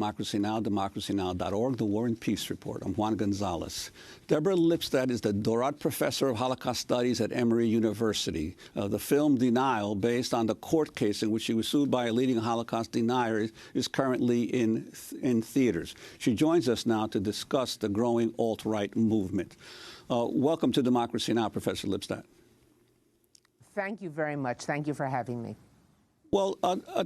Democracy Now!, democracynow.org, The War and Peace Report. I'm Juan Gonzalez. Deborah Lipstadt is the Dorad Professor of Holocaust Studies at Emory University. The film Denial, based on the court case in which she was sued by a leading Holocaust denier, is currently in theaters. She joins us now to discuss the growing alt-right movement. Welcome to Democracy Now!, Professor Lipstadt. Thank you very much. Thank you for having me. Well,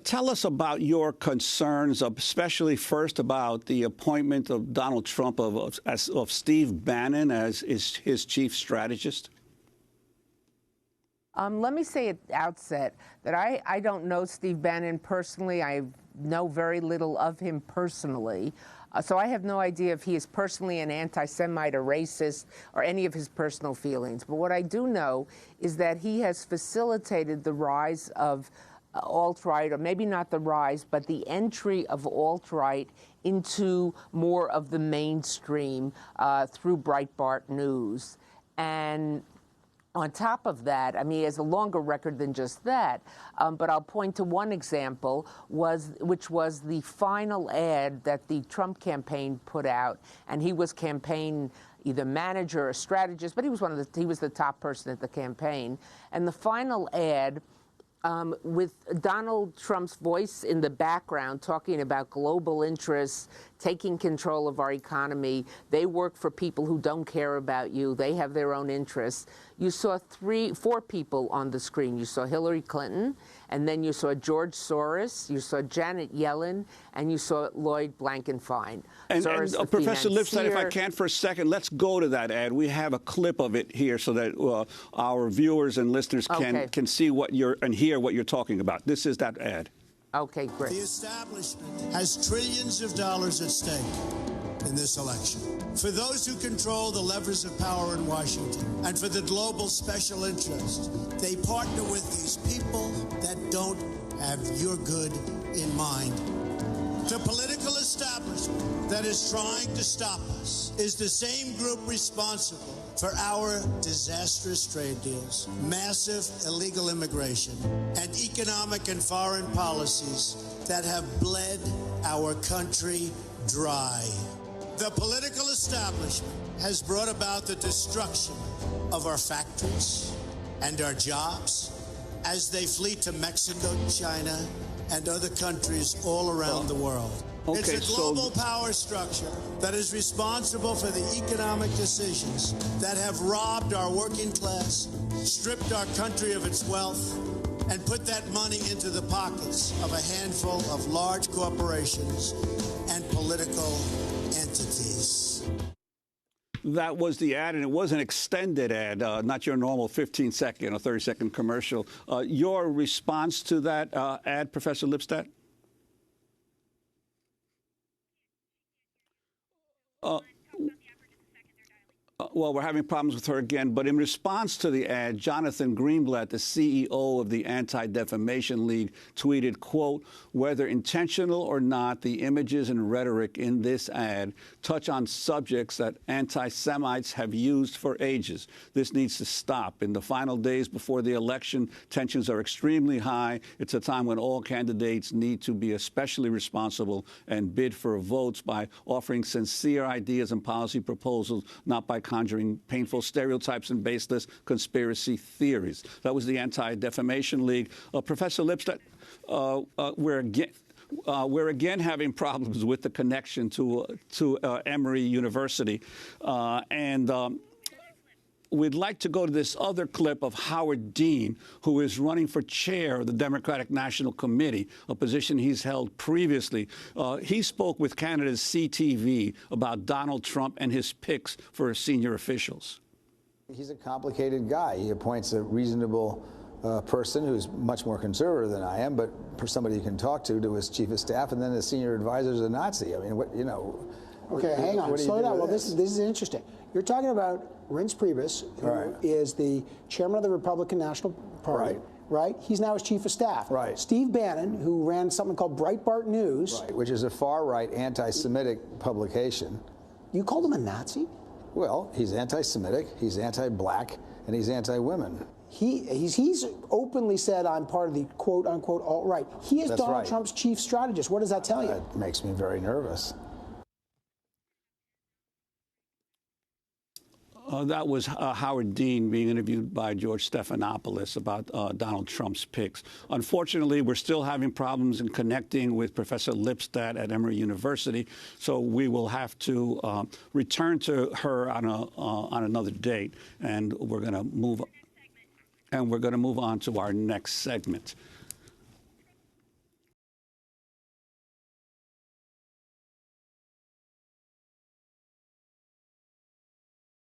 tell us about your concerns, especially first about the appointment of Donald Trump of Steve Bannon as his chief strategist. Let me say at the outset that I don't know Steve Bannon personally. I know very little of him personally. So I have no idea if he is personally an anti-Semite or racist or any of his personal feelings. But what I do know is that he has facilitated the rise of alt-right, or maybe not the rise, but the entry of alt-right into more of the mainstream through Breitbart News. And on top of that, I mean, he has a longer record than just that, but I'll point to one example, which was the final ad that the Trump campaign put out, and he was campaign either manager or strategist, but he was the top person at the campaign. And the final ad, with Donald Trump's voice in the background talking about global interests, taking control of our economy. They work for people who don't care about you. They have their own interests. You saw four people on the screen. You saw Hillary Clinton, and then you saw George Soros, you saw Janet Yellen, and you saw Lloyd Blankfein. And Professor Lipstadt, if I can for a second, let's go to that ad. We have a clip of it here so that our viewers and listeners can see what and hear what you're talking about. This is that ad. Okay, great. The establishment has trillions of dollars at stake in this election. For those who control the levers of power in Washington and for the global special interest, they partner with these people that don't have your good in mind. The political establishment that is trying to stop us is the same group responsible for our disastrous trade deals, massive illegal immigration, and economic and foreign policies that have bled our country dry. The political establishment has brought about the destruction of our factories and our jobs as they flee to Mexico, China, and other countries all around the world. It's a global power structure that is responsible for the economic decisions that have robbed our working class, stripped our country of its wealth, and put that money into the pockets of a handful of large corporations and political entities. That was the ad, and it was an extended ad, not your normal 15-second or 30-second commercial. Your response to that ad, Professor Lipstadt? Well, we're having problems with her again, but in response to the ad, Jonathan Greenblatt, the CEO of the Anti-Defamation League, tweeted, quote, "Whether intentional or not, the images and rhetoric in this ad touch on subjects that anti-Semites have used for ages. This needs to stop. In the final days before the election, tensions are extremely high. It's a time when all candidates need to be especially responsible and bid for votes by offering sincere ideas and policy proposals, not by conjuring painful stereotypes and baseless conspiracy theories." That was the Anti-Defamation League. Professor Lipstadt, we're again having problems with the connection to Emory University, we'd like to go to this other clip of Howard Dean, who is running for chair of the Democratic National Committee, a position he's held previously. He spoke with Canada's CTV about Donald Trump and his picks for senior officials. He's a complicated guy. He appoints a reasonable person who's much more conservative than I am, but for somebody you can talk to his chief of staff, and then his senior advisor is a Nazi. I mean, what, you know. Okay, hang on, slow down. Well, this is interesting. You're talking about Reince Priebus, who is the chairman of the Republican National Party, right? He's now his chief of staff. Right. Steve Bannon, who ran something called Breitbart News. Right, which is a far-right anti-Semitic publication. You called him a Nazi? Well, he's anti-Semitic, he's anti-black, and he's anti-women. He's openly said, I'm part of the quote-unquote alt-right. He is Donald Trump's chief strategist. What does that tell you? It makes me very nervous. That was Howard Dean being interviewed by George Stephanopoulos about Donald Trump's picks. Unfortunately, we're still having problems in connecting with Professor Lipstadt at Emory University, so we will have to return to her on another date, and we're going to move on to our next segment.